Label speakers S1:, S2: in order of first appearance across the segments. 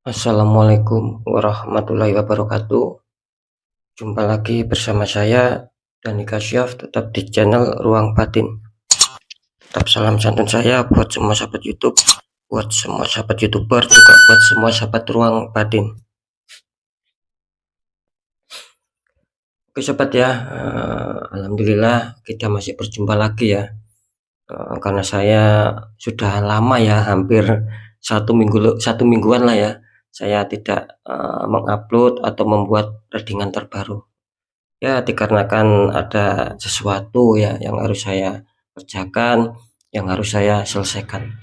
S1: Assalamualaikum warahmatullahi wabarakatuh. Jumpa lagi bersama saya Dani Kasyaf, tetap di channel Ruang Batin. Tetap salam santun saya buat semua sahabat YouTube, buat semua sahabat YouTuber, juga buat semua sahabat Ruang Batin. Oke sobat ya, alhamdulillah kita masih berjumpa lagi ya. Karena saya sudah lama ya, hampir satu mingguan lah ya, saya tidak mengupload atau membuat readingan terbaru. Ya, dikarenakan ada sesuatu ya yang harus saya kerjakan, yang harus saya selesaikan.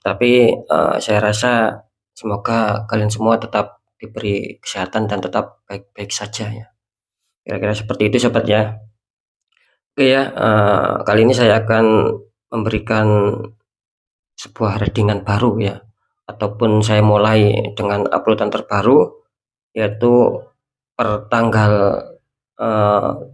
S1: Tapi saya rasa semoga kalian semua tetap diberi kesehatan dan tetap baik-baik saja ya. Kira-kira seperti itu sobat ya. Oke ya, kali ini saya akan memberikan sebuah readingan baru ya, ataupun saya mulai dengan uploadan terbaru, yaitu per tanggal 7,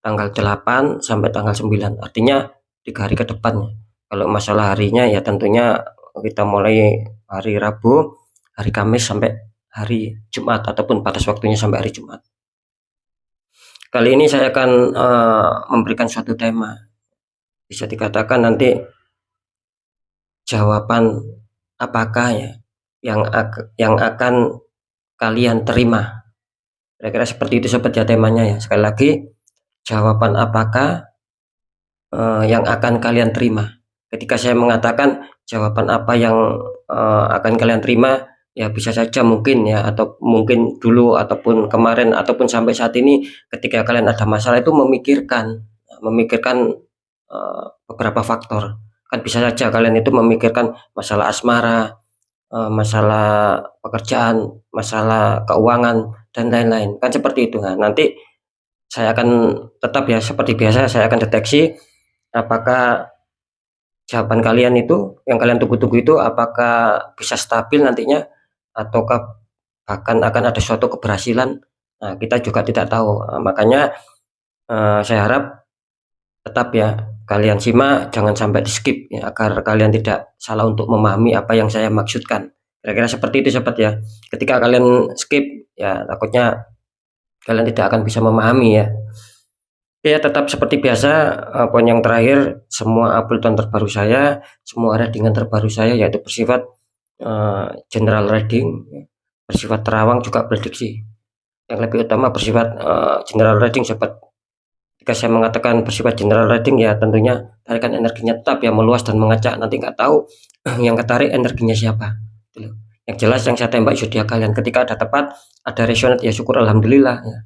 S1: tanggal 8 sampai tanggal 9, artinya 3 hari ke depan. Kalau masalah harinya ya tentunya kita mulai hari Rabu, hari Kamis sampai hari Jumat, ataupun batas waktunya sampai hari Jumat. Kali ini saya akan memberikan suatu tema, bisa dikatakan nanti jawaban apakah ya yang akan kalian terima. Kira-kira seperti itu sobat ya temanya ya. Sekali lagi, jawaban apakah yang akan kalian terima. Ketika saya mengatakan jawaban apa yang akan kalian terima, ya bisa saja mungkin ya, atau mungkin dulu ataupun kemarin ataupun sampai saat ini, ketika kalian ada masalah itu memikirkan beberapa faktor. Kan bisa saja kalian itu memikirkan masalah asmara, masalah pekerjaan, masalah keuangan dan lain-lain. Kan seperti itu. Nah, nanti saya akan tetap ya seperti biasa, saya akan deteksi apakah jawaban kalian itu yang kalian tunggu-tunggu itu apakah bisa stabil nantinya, ataukah bahkan akan ada suatu keberhasilan. Nah, kita juga tidak tahu. Makanya saya harap tetap ya kalian simak, jangan sampai di skip ya, agar kalian tidak salah untuk memahami apa yang saya maksudkan. Kira-kira seperti itu sobat ya. Ketika kalian skip ya takutnya kalian tidak akan bisa memahami ya. Ya, tetap seperti biasa, poin yang terakhir, semua uploadan terbaru saya, semua readingan terbaru saya yaitu bersifat general reading, bersifat terawang juga prediksi. Yang lebih utama bersifat general reading sobat. Jika saya mengatakan bersifat general reading ya tentunya tarikan energinya tetap ya meluas dan mengacak, nanti nggak tahu yang ketarik energinya siapa. Yang jelas yang saya tembak zodiak kalian, ketika ada tepat, ada resonate ya syukur alhamdulillah ya.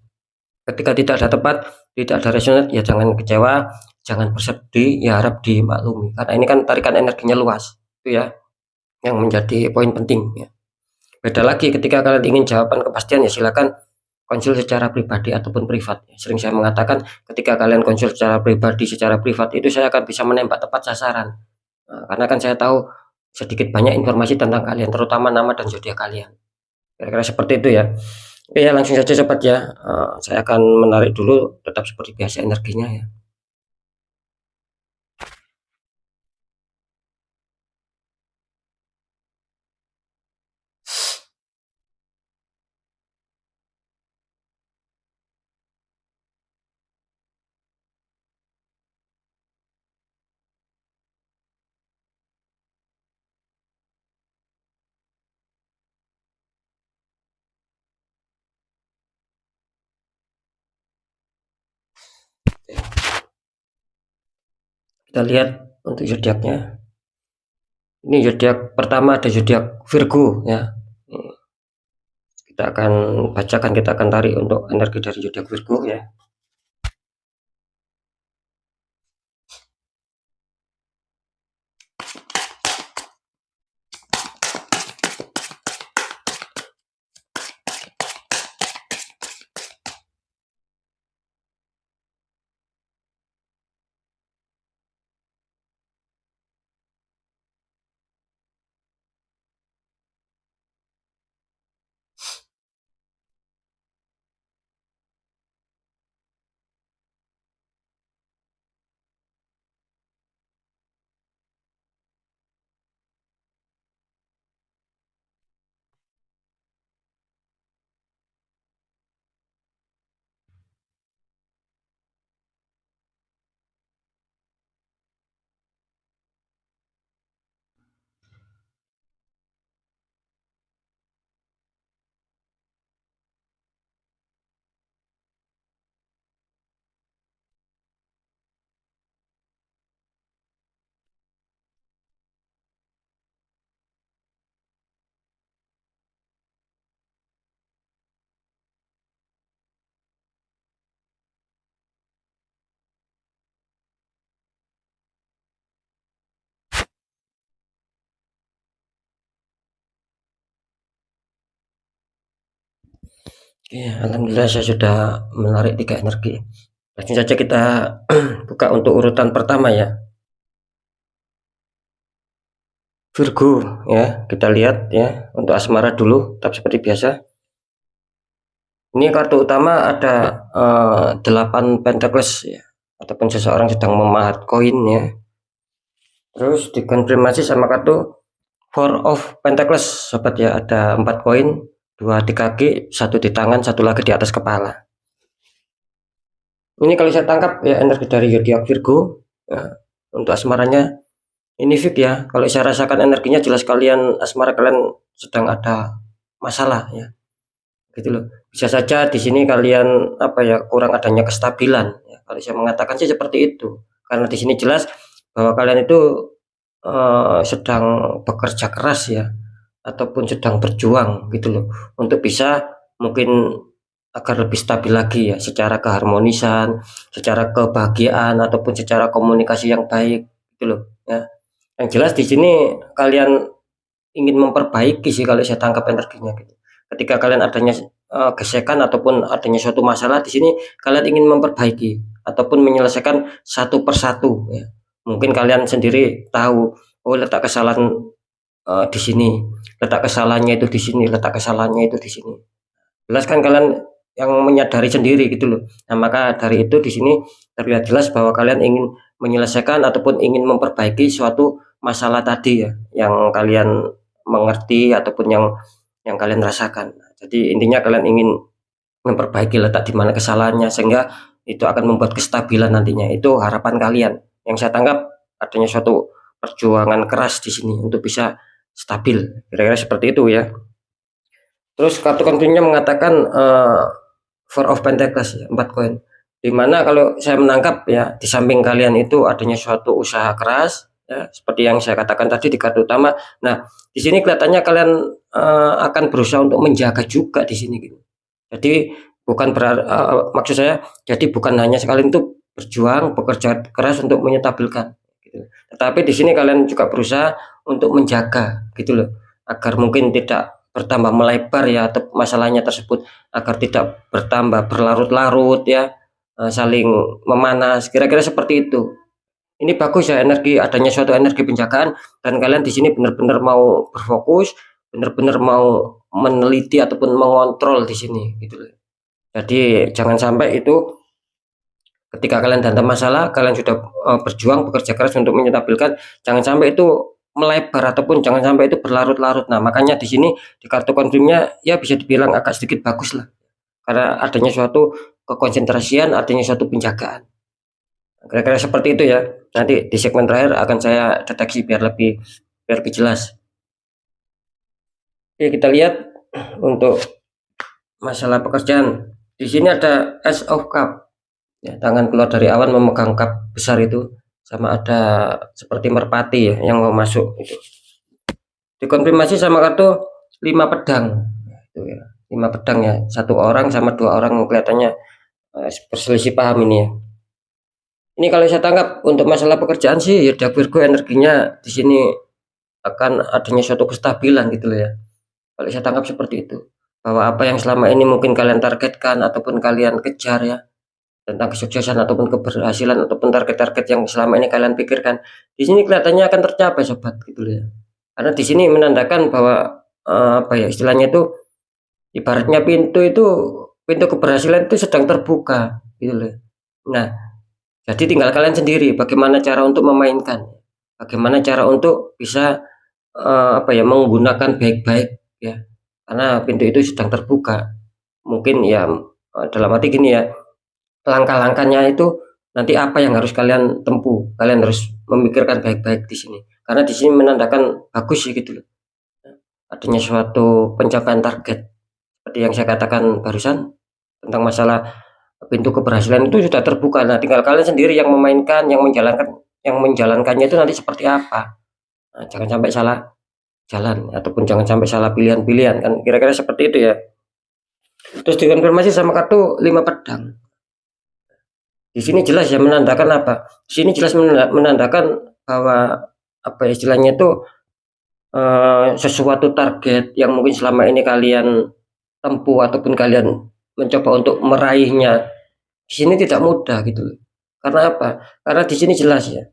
S1: Ketika tidak ada tepat, tidak ada resonate ya jangan kecewa, jangan bersedih, ya harap dimaklumi. Karena ini kan tarikan energinya luas, itu ya yang menjadi poin penting ya. Beda lagi ketika kalian ingin jawaban kepastian ya silakan konsul secara pribadi ataupun privat. Sering saya mengatakan ketika kalian konsul secara pribadi, secara privat itu saya akan bisa menembak tepat sasaran. Nah, karena kan saya tahu sedikit banyak informasi tentang kalian, terutama nama dan zodiak kalian. Kira-kira seperti itu ya. Oke ya, langsung saja sobat ya. Saya akan menarik dulu, tetap seperti biasa energinya ya. Kita lihat untuk zodiaknya. Ini zodiak pertama ada zodiak Virgo ya. Kita akan bacakan, kita akan tarik untuk energi dari zodiak Virgo ya. Iya, alhamdulillah saya sudah menarik 3 energi. Langsung saja kita buka untuk urutan pertama ya. Virgo ya, kita lihat ya untuk asmara dulu, tetap seperti biasa. Ini kartu utama ada 8 Pentacles ya, ataupun seseorang sedang memahat koin ya. Terus dikonfirmasi sama kartu Four of Pentacles, sobat ya, ada 4 koin, 2 di kaki, 1 di tangan, 1 lagi di atas kepala. Ini kalau saya tangkap ya energi dari zodiak Virgo ya, untuk asmaranya ini fix ya. Kalau saya rasakan energinya jelas kalian asmara kalian sedang ada masalah ya, gitu loh. Bisa saja di sini kalian apa ya, kurang adanya kestabilan ya. Kalau saya mengatakan sih seperti itu, karena di sini jelas bahwa kalian itu sedang bekerja keras ya, ataupun sedang berjuang gitu loh, untuk bisa mungkin agar lebih stabil lagi ya, secara keharmonisan, secara kebahagiaan, ataupun secara komunikasi yang baik gitu loh ya. Yang jelas di sini kalian ingin memperbaiki sih kalau saya tangkap energinya gitu. Ketika kalian adanya gesekan ataupun adanya suatu masalah di sini, kalian ingin memperbaiki ataupun menyelesaikan satu persatu ya. Mungkin kalian sendiri tahu, oh letak kesalahan di sini, letak kesalahannya itu di sini, letak kesalahannya itu di sini. Jelas kan kalian yang menyadari sendiri gitu loh. Nah, maka dari itu di sini terlihat jelas bahwa kalian ingin menyelesaikan ataupun ingin memperbaiki suatu masalah tadi ya, yang kalian mengerti ataupun yang kalian rasakan. Jadi intinya kalian ingin memperbaiki letak di mana kesalahannya, sehingga itu akan membuat kestabilan nantinya. Itu harapan kalian. Yang saya tangkap adanya suatu perjuangan keras di sini untuk bisa stabil. Kira-kira seperti itu ya. Terus kartu konfliknya mengatakan Four of Pentacles ya, 4 koin. Dimana kalau saya menangkap ya, di samping kalian itu adanya suatu usaha keras ya, seperti yang saya katakan tadi di kartu utama. Nah, di sini kelihatannya kalian akan berusaha untuk menjaga juga di sini gitu. Jadi bukan maksud saya, jadi bukan hanya sekali itu berjuang bekerja keras untuk menyetabilkan gitu. Tetapi di sini kalian juga berusaha untuk menjaga gitu loh, agar mungkin tidak bertambah melebar ya, atau masalahnya tersebut agar tidak bertambah berlarut-larut ya, saling memanas, kira-kira seperti itu. Ini bagus ya, energi adanya suatu energi penjagaan, dan kalian di sini benar-benar mau berfokus, benar-benar mau meneliti ataupun mengontrol di sini gitu loh. Jadi jangan sampai itu ketika kalian dalam masalah, kalian sudah berjuang bekerja keras untuk menyetabilkan, jangan sampai itu melebar ataupun jangan sampai itu berlarut-larut. Nah, makanya di sini di kartu konfirmnya ya bisa dibilang agak sedikit bagus lah, karena adanya suatu kekonsentrasian, adanya suatu penjagaan. Kira-kira seperti itu ya. Nanti di segmen terakhir akan saya deteksi biar lebih jelas. Oke, kita lihat untuk masalah pekerjaan. Di sini ada Ace of Cup. Ya, tangan keluar dari awan memegang cup besar itu, sama ada seperti merpati ya yang mau masuk itu. Dikonfirmasi sama kartu 5 pedang. Itu ya. 5 pedang ya. 1 orang sama 2 orang kelihatannya berselisih paham ini ya. Ini kalau saya tangkap untuk masalah pekerjaan sih ya, Virgo energinya di sini akan adanya suatu kestabilan gitu loh ya. Kalau saya tangkap seperti itu. Bahwa apa yang selama ini mungkin kalian targetkan ataupun kalian kejar ya, tentang kesuksesan ataupun keberhasilan ataupun target-target yang selama ini kalian pikirkan, di sini kelihatannya akan tercapai sobat gitu loh ya. Karena di sini menandakan bahwa apa ya istilahnya itu, ibaratnya pintu keberhasilan itu sedang terbuka gitu loh. Nah, jadi tinggal kalian sendiri bagaimana cara untuk memainkan, bagaimana cara untuk bisa apa ya, menggunakan baik-baik ya. Karena pintu itu sedang terbuka. Mungkin ya dalam arti gini ya, langkah-langkahnya itu nanti apa yang harus kalian tempuh, kalian harus memikirkan baik-baik di sini, karena di sini menandakan bagus sih gitu loh, adanya suatu pencapaian target seperti yang saya katakan barusan tentang masalah pintu keberhasilan itu sudah terbuka. Nah, tinggal kalian sendiri yang memainkan, yang menjalankannya itu nanti seperti apa. Nah, jangan sampai salah jalan ataupun jangan sampai salah pilihan-pilihan kan, kira-kira seperti itu ya. Terus dikonfirmasi sama kartu 5 pedang. Di sini jelas ya menandakan apa? Di sini jelas menandakan bahwa apa ya, istilahnya itu sesuatu target yang mungkin selama ini kalian tempuh ataupun kalian mencoba untuk meraihnya di sini tidak mudah gitu loh. Karena apa? Karena di sini jelas ya,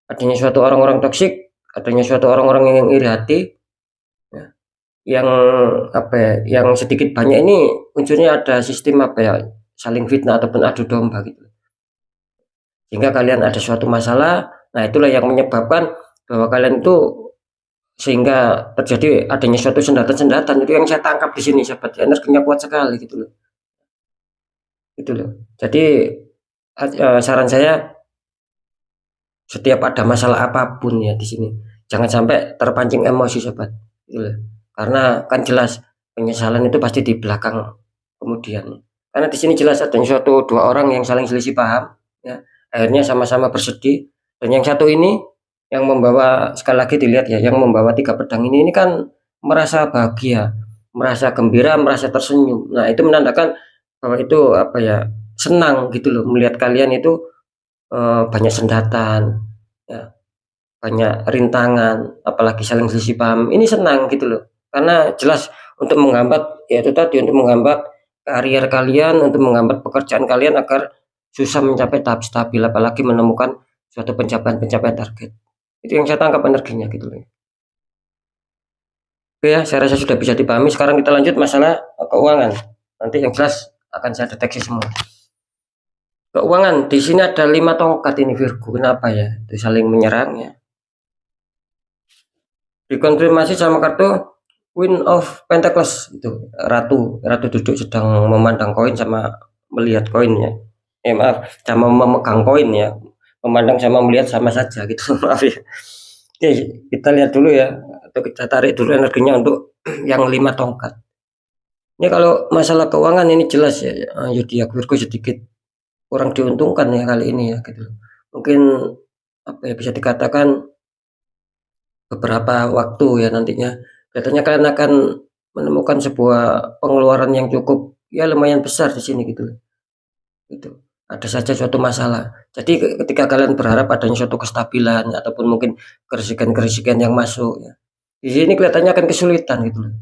S1: adanya suatu orang-orang toksik, adanya suatu orang-orang yang iri hati, ya, yang apa ya, yang sedikit banyak ini unsurnya ada sistem apa ya, saling fitnah ataupun adu domba gitu. Sehingga kalian ada suatu masalah, nah itulah yang menyebabkan bahwa kalian itu sehingga terjadi adanya suatu sendatan-sendatan itu yang saya tangkap di sini sahabat, energinya kuat sekali gitu loh. Gitu loh. Jadi saran saya setiap ada masalah apapun ya di sini jangan sampai terpancing emosi sobat gitu loh. Karena kan jelas penyesalan itu pasti di belakang kemudian, karena di sini jelas ada suatu dua orang yang saling selisih paham ya, akhirnya sama-sama bersedih, dan yang satu ini yang membawa, sekali lagi dilihat ya, yang membawa tiga pedang ini kan merasa bahagia, merasa gembira, merasa tersenyum. Nah itu menandakan bahwa itu apa ya, senang gitu loh melihat kalian itu banyak sendatan, ya, banyak rintangan, apalagi saling selisih paham. Ini senang gitu loh, karena jelas untuk menghambat, ya itu tadi, untuk menghambat karier kalian, untuk menghambat pekerjaan kalian agar susah mencapai tahap stabil, apalagi menemukan suatu pencapaian-pencapaian target. Itu yang saya tangkap energinya gitu loh. Oke ya, saya rasa sudah bisa dipahami. Sekarang kita lanjut masalah keuangan. Nanti yang jelas akan saya deteksi semua. Keuangan di sini ada 5 tongkat ini Virgo. Kenapa ya? Itu saling menyerang ya. Dikonfirmasi sama kartu Queen of Pentacles, itu ratu duduk sedang memandang koin sama melihat koin ya. Maaf, sama memegang koin ya. Memandang sama melihat sama saja gitu. Maaf ya. Oke, kita lihat dulu ya, atau kita tarik dulu energinya untuk yang 5 tongkat. Ini kalau masalah keuangan ini jelas ya, zodiak Virgo sedikit kurang diuntungkan ya kali ini ya gitu. Mungkin apa ya, bisa dikatakan beberapa waktu ya nantinya kelihatannya kalian akan menemukan sebuah pengeluaran yang cukup ya lumayan besar di sini gitu loh. Gitu. Ada saja suatu masalah. Jadi ketika kalian berharap adanya suatu kestabilan ataupun mungkin kerisikan-kerisikan yang masuk ya. Di sini kelihatannya akan kesulitan gitu loh.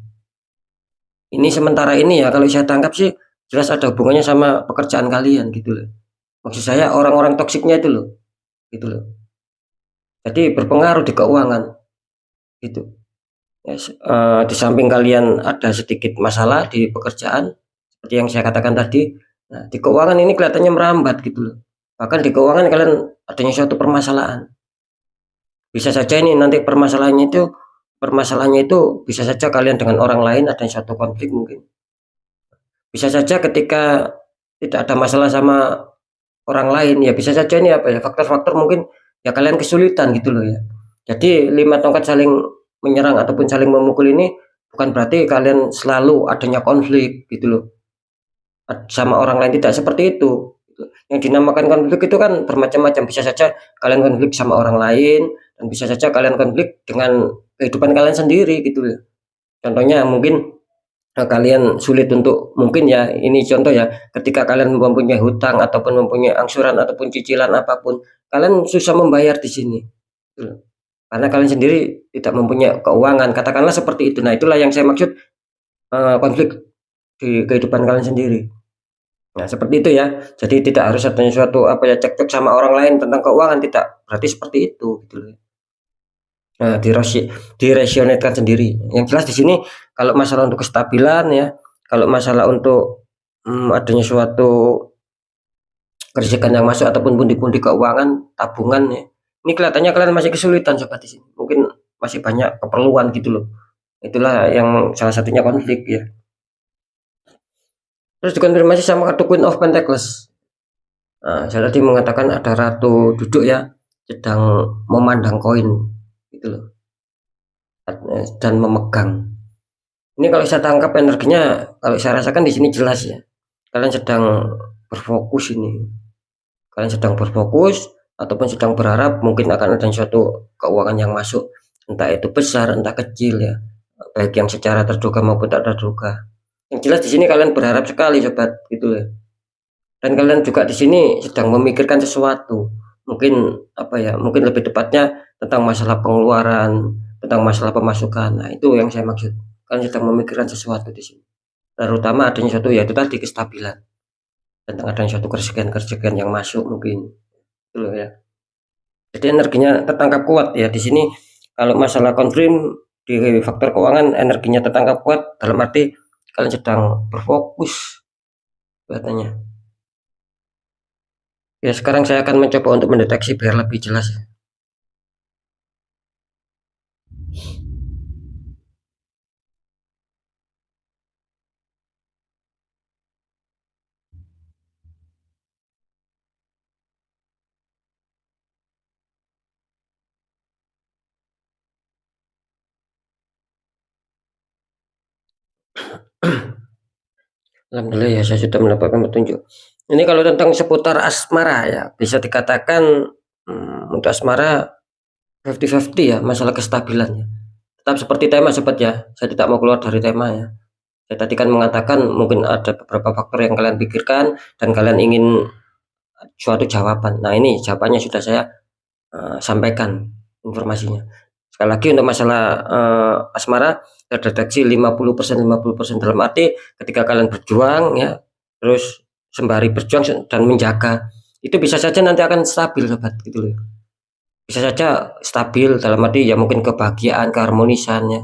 S1: Ini sementara ini ya, kalau saya tangkap sih jelas ada hubungannya sama pekerjaan kalian gitu loh. Maksud saya orang-orang toksiknya itu loh, gitu loh. Jadi berpengaruh di keuangan gitu. Yes, di samping kalian ada sedikit masalah di pekerjaan seperti yang saya katakan tadi, nah di keuangan ini kelihatannya merambat gitu loh. Bahkan di keuangan kalian adanya suatu permasalahan. Bisa saja ini nanti permasalahannya itu bisa saja kalian dengan orang lain ada suatu konflik mungkin. Bisa saja ketika tidak ada masalah sama orang lain ya, bisa saja ini apa ya, faktor-faktor mungkin ya kalian kesulitan gitu loh ya. Jadi 5 tongkat saling menyerang ataupun saling memukul ini bukan berarti kalian selalu adanya konflik gitu loh sama orang lain, tidak seperti itu. Yang dinamakan konflik itu kan bermacam-macam, bisa saja kalian konflik sama orang lain dan bisa saja kalian konflik dengan kehidupan kalian sendiri gitu loh. Contohnya mungkin kalian sulit untuk, mungkin ya ini contoh ya, ketika kalian mempunyai hutang ataupun mempunyai angsuran ataupun cicilan apapun, kalian susah membayar di sini gitu. Karena kalian sendiri tidak mempunyai keuangan, katakanlah seperti itu. Nah itulah yang saya maksud konflik di kehidupan kalian sendiri. Nah seperti itu ya, jadi tidak harus adanya suatu apa ya, cekcok sama orang lain tentang keuangan, tidak berarti seperti itu gitu loh. Nah, diresionetkan sendiri. Yang jelas di sini kalau masalah untuk kestabilan ya, kalau masalah untuk adanya suatu kerisikan yang masuk ataupun pundi-pundi keuangan, tabungan ya. Ini kelihatannya kalian masih kesulitan sobat di sini. Mungkin masih banyak keperluan gitu loh. Itulah yang salah satunya konflik ya. Terus dikonfirmasi sama kartu Queen of Pentacles. Nah, saya tadi mengatakan ada ratu duduk ya, sedang memandang koin gitu loh. Dan memegang. Ini kalau saya tangkap energinya, kalau saya rasakan di sini jelas ya. Kalian sedang berfokus ini. Kalian sedang berfokus ataupun sedang berharap mungkin akan ada suatu keuangan yang masuk, entah itu besar, entah kecil ya. Baik yang secara terduga maupun tak terduga. Yang jelas di sini kalian berharap sekali sobat gitu ya. Dan kalian juga di sini sedang memikirkan sesuatu. Mungkin apa ya? Mungkin lebih tepatnya tentang masalah pengeluaran, tentang masalah pemasukan. Nah, itu yang saya maksud. Kalian sedang memikirkan sesuatu di sini. terutama adanya suatu yaitu tadi kestabilan, tentang adanya suatu kerjaan yang masuk mungkin, itu loh ya. Jadi energinya tertangkap kuat ya di sini. Kalau masalah konflik di faktor keuangan energinya tertangkap kuat dalam arti kalian sedang berfokus katanya. Ya sekarang saya akan mencoba untuk mendeteksi biar lebih jelas ya. Alhamdulillah ya saya sudah mendapatkan petunjuk. Ini kalau tentang seputar asmara ya bisa dikatakan untuk asmara 50-50 ya masalah kestabilannya. Tetap seperti tema sobat ya. Saya tidak mau keluar dari tema ya. Saya tadi kan mengatakan mungkin ada beberapa faktor yang kalian pikirkan dan kalian ingin suatu jawaban. Nah ini jawabannya sudah saya sampaikan informasinya. Sekali lagi untuk masalah asmara terdeteksi 50% 50% dalam arti ketika kalian berjuang ya terus sembari berjuang dan menjaga itu bisa saja nanti akan stabil sobat gitu loh. Bisa saja stabil dalam arti ya mungkin kebahagiaan, keharmonisan ya.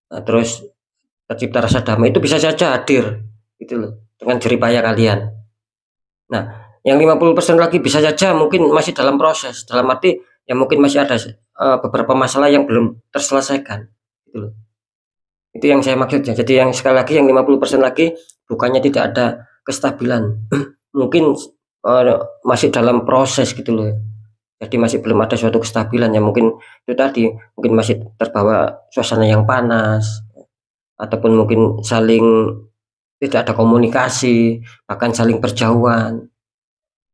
S1: Nah, terus tercipta rasa damai itu bisa saja hadir gitu loh dengan jeripaya kalian. Nah, yang 50% lagi bisa saja mungkin masih dalam proses, dalam arti ya mungkin masih ada beberapa masalah yang belum terselesaikan gitu loh. Itu yang saya maksudnya. Jadi yang sekali lagi yang 50% lagi bukannya tidak ada kestabilan. Mungkin masih dalam proses gitu loh. Jadi masih belum ada suatu kestabilan ya mungkin itu tadi mungkin masih terbawa suasana yang panas ataupun mungkin saling tidak ada komunikasi bahkan saling berjauhan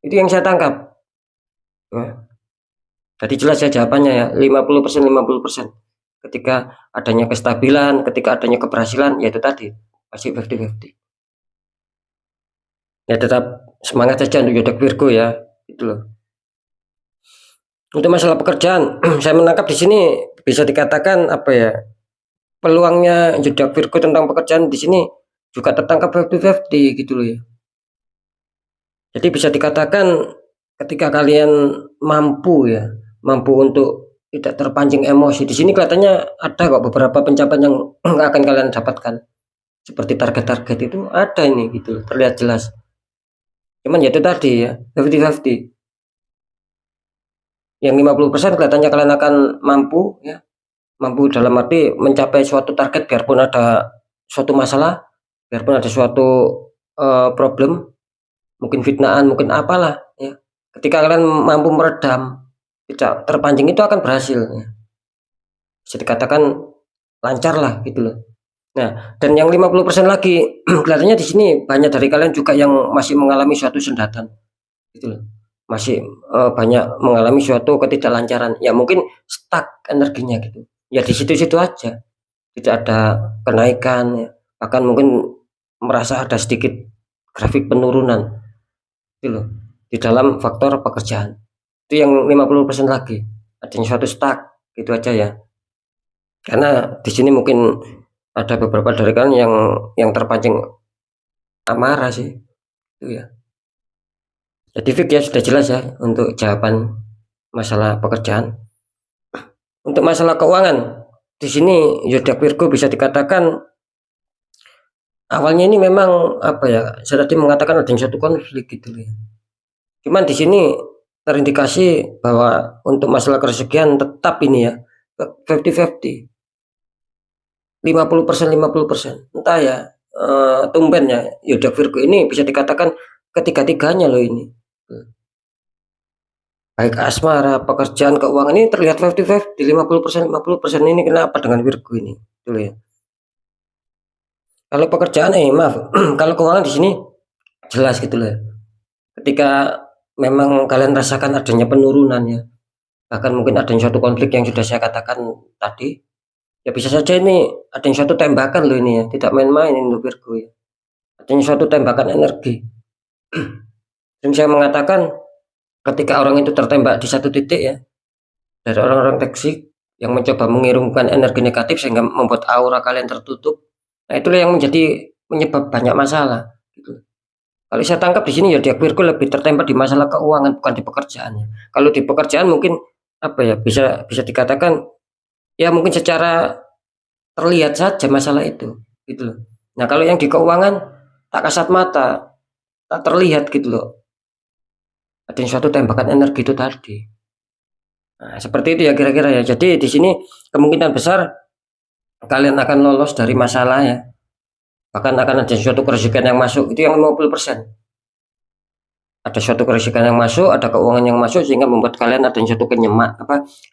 S1: itu yang saya tangkap ya. Jadi jelas ya jawabannya ya 50% 50% ketika adanya kestabilan ketika adanya keberhasilan ya itu tadi masih 50-50 ya tetap semangat saja untuk zodiak Virgo ya itu loh. Untuk masalah pekerjaan saya menangkap di sini bisa dikatakan apa ya peluangnya zodiak Virgo tentang pekerjaan di sini juga tertangkap 50-50 gitu loh ya. Jadi bisa dikatakan ketika kalian mampu ya, mampu untuk tidak terpancing emosi. Di sini kelihatannya ada kok beberapa pencapaian yang akan kalian dapatkan. Seperti target-target itu ada ini gitu, terlihat jelas. Cuman ya itu tadi ya, 50-50. Yang 50% kelihatannya kalian akan mampu ya, mampu dalam arti mencapai suatu target biarpun ada suatu masalah, biarpun ada suatu problem, mungkin fitnaan, mungkin apalah ya. Ketika kalian mampu meredam, tidak terpancing itu akan berhasil ya. Bisa dikatakan lancar lah gitu loh. Nah, dan yang 50% lagi kelihatannya di sini banyak dari kalian juga yang masih mengalami suatu sendatan gitu loh. Masih banyak mengalami suatu ketidaklancaran. Ya mungkin stuck energinya gitu. Ya di situ-situ aja. Tidak ada kenaikan ya. Bahkan mungkin merasa ada sedikit grafik penurunan gitu loh di dalam faktor pekerjaan. Itu yang 50% lagi adanya suatu stuck gitu aja ya karena di sini mungkin ada beberapa dari kalian yang terpancing amarah sih itu ya. Jadi Fik ya sudah jelas ya untuk jawaban masalah pekerjaan. Untuk masalah keuangan di sini zodiak Virgo bisa dikatakan awalnya ini memang apa ya saya tadi mengatakan ada suatu konflik gitu ya. Cuman di sini terindikasi bahwa untuk masalah kerezekian tetap ini ya 50-50 50% 50% entah ya tumben ya zodiak Virgo ini bisa dikatakan ketiga-tiganya loh ini baik asmara pekerjaan keuangan ini terlihat 50-50 50% ini kenapa dengan Virgo ini gitu ya. Kalau pekerjaan maaf kalau keuangan di sini jelas gitu loh ya. Ketika memang kalian rasakan adanya penurunan ya bahkan mungkin adanya suatu konflik yang sudah saya katakan tadi ya bisa saja ini adanya suatu tembakan loh ini ya tidak main-main ini untuk Virgo ya adanya suatu tembakan energi dan saya mengatakan ketika orang itu tertembak di satu titik ya dari orang-orang toksik yang mencoba mengirimkan energi negatif sehingga membuat aura kalian tertutup nah itulah yang menjadi menyebab banyak masalah gitu. Kalau saya tangkap di sini ya di Aquirgo lebih tertempat di masalah keuangan bukan di pekerjaannya. Kalau di pekerjaan mungkin apa ya bisa bisa dikatakan ya mungkin secara terlihat saja masalah itu gitu loh. Nah kalau yang di keuangan tak kasat mata, tak terlihat gitu loh. Ada yang suatu tembakan energi itu tadi. Nah, seperti itu ya kira-kira ya. Jadi di sini kemungkinan besar kalian akan lolos dari masalah ya. Bahkan akan ada suatu kerugian yang masuk itu yang 50%. Ada suatu kerugian yang masuk, ada keuangan yang masuk sehingga membuat kalian ada suatu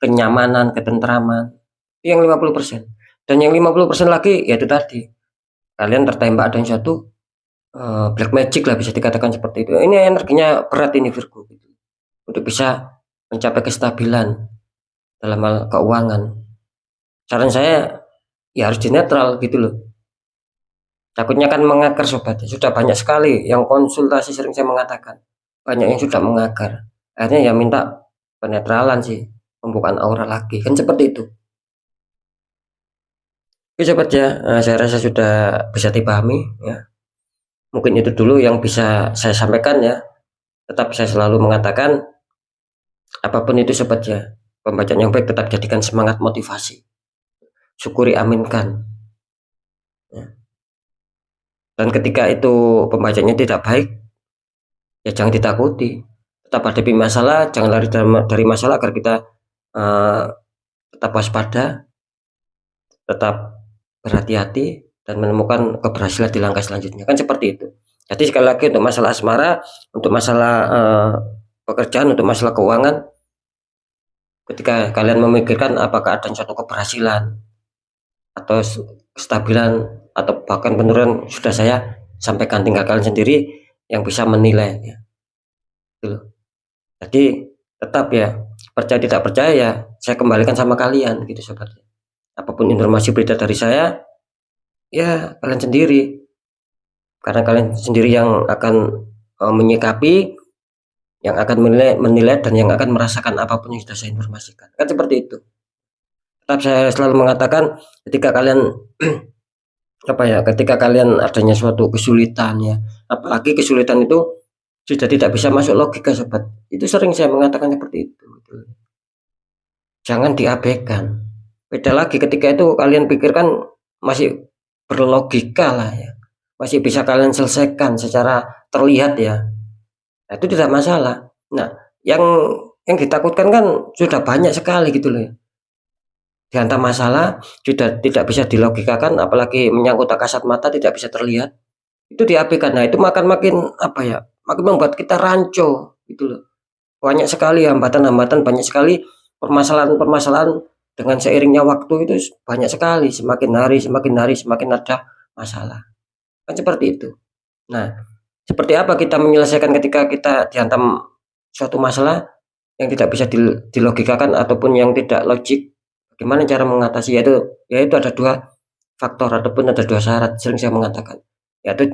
S1: kenyamanan, ketentraman. Itu yang 50%. Dan yang 50% lagi yaitu tadi kalian tertembak ada suatu black magic lah bisa dikatakan seperti itu. Ini energinya berat ini Virgo gitu. Untuk bisa mencapai kestabilan dalam hal keuangan. Saran saya ya harus di netral gitu loh. Takutnya kan mengakar sobat. Sudah banyak sekali yang konsultasi sering saya mengatakan. Banyak yang sudah mengakar. Akhirnya ya minta penetralan sih. Pembukaan aura lagi. Kan seperti itu. Oke sobat ya. Saya rasa sudah bisa dipahami ya. Mungkin itu dulu yang bisa saya sampaikan ya. Tetap saya selalu mengatakan apapun itu sobat ya. Pembacaan yang baik tetap jadikan semangat motivasi. Syukuri aminkan. Ya. Dan ketika itu pembacanya tidak baik, ya jangan ditakuti. Tetap hadapi masalah, jangan lari dari masalah agar kita tetap waspada, tetap berhati-hati, dan menemukan keberhasilan di langkah selanjutnya. Kan seperti itu. Jadi sekali lagi untuk masalah asmara, untuk masalah pekerjaan, untuk masalah keuangan, ketika kalian memikirkan apakah ada suatu keberhasilan atau kestabilan atau bahkan penurunan sudah saya sampaikan, tinggal kalian sendiri yang bisa menilai ya. Gitu. Jadi tetap ya percaya tidak percaya ya saya kembalikan sama kalian gitu sobat. Apapun informasi berita dari saya ya kalian sendiri, karena kalian sendiri yang akan menyikapi, yang akan menilai dan yang akan merasakan apapun yang sudah saya informasikan. Kan seperti itu. Tetap saya selalu mengatakan ketika kalian apa ya, ketika kalian adanya suatu kesulitan ya, apalagi kesulitan itu sudah tidak bisa masuk logika sobat, itu sering saya mengatakan seperti itu gitu. Jangan diabaikan. Beda lagi ketika itu kalian pikirkan masih berlogika lah ya, masih bisa kalian selesaikan secara terlihat ya, nah, itu tidak masalah. Nah yang ditakutkan kan sudah banyak sekali gitu loh ya. Dihantam masalah sudah tidak bisa dilogikakan, apalagi menyangkut kasat mata tidak bisa terlihat, itu diabaikan. Nah itu makin apa ya, makin membuat kita rancu gitu loh. Banyak sekali hambatan-hambatan, banyak sekali permasalahan-permasalahan dengan seiringnya waktu itu banyak sekali, semakin hari semakin ada masalah. Kan seperti itu. Nah, seperti apa kita menyelesaikan ketika kita dihantam suatu masalah yang tidak bisa dilogikakan ataupun yang tidak logik? Bagaimana cara mengatasi? Yaitu ada dua faktor ataupun ada dua syarat sering saya mengatakan, yaitu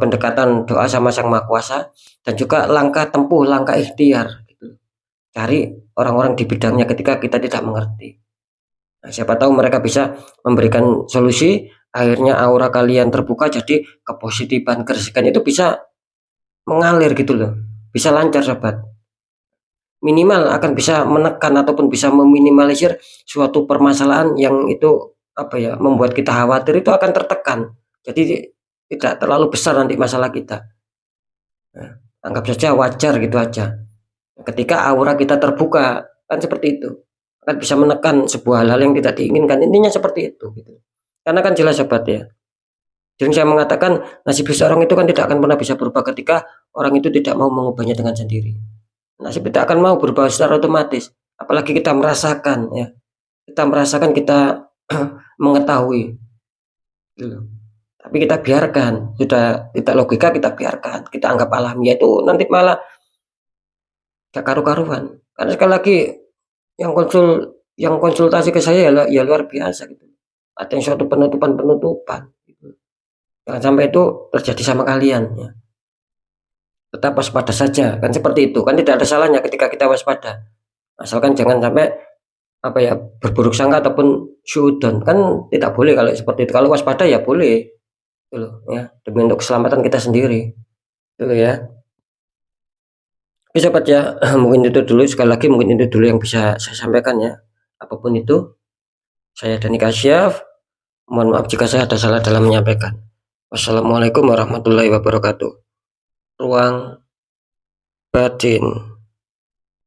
S1: pendekatan doa sama Sang Maha Kuasa dan juga langkah tempuh, langkah ikhtiar gitu. Cari orang-orang di bidangnya ketika kita tidak mengerti. Nah, siapa tahu mereka bisa memberikan solusi, akhirnya aura kalian terbuka, jadi kepositifan, keresahan itu bisa mengalir gitu loh, bisa lancar sobat. Minimal akan bisa menekan ataupun bisa meminimalisir suatu permasalahan yang itu apa ya, membuat kita khawatir, itu akan tertekan. Jadi tidak terlalu besar nanti masalah kita. Nah, anggap saja wajar gitu aja. Ketika aura kita terbuka, kan seperti itu. Akan bisa menekan sebuah hal yang tidak diinginkan. Intinya seperti itu gitu. Karena kan jelas sobat ya. Jadi saya mengatakan nasib seseorang itu kan tidak akan pernah bisa berubah ketika orang itu tidak mau mengubahnya dengan sendiri. Nasib tidak akan mau berubah secara otomatis. Apalagi kita merasakan ya. Kita merasakan, kita mengetahui. Gitu. Tapi kita biarkan, sudah tidak logika kita biarkan, kita anggap alami, itu nanti malah gak karu-karuan. Karena sekali lagi yang konsultasi ke saya ya luar biasa gitu. Ada yang suatu penutupan gitu. Jangan sampai itu terjadi sama kalian ya. Tetap waspada saja, kan seperti itu. Kan tidak ada salahnya ketika kita waspada. Asalkan jangan sampai apa ya, berburuk sangka ataupun suudon. Kan tidak boleh kalau seperti itu. Kalau waspada ya boleh. gitu ya, demi untuk keselamatan kita sendiri, gitu ya. Oke sobat ya, mungkin itu dulu, sekali lagi mungkin itu dulu yang bisa saya sampaikan ya. Apapun itu, saya Dani Kasyaf, mohon maaf jika saya ada salah dalam menyampaikan. Wassalamualaikum warahmatullahi wabarakatuh. Ruang batin.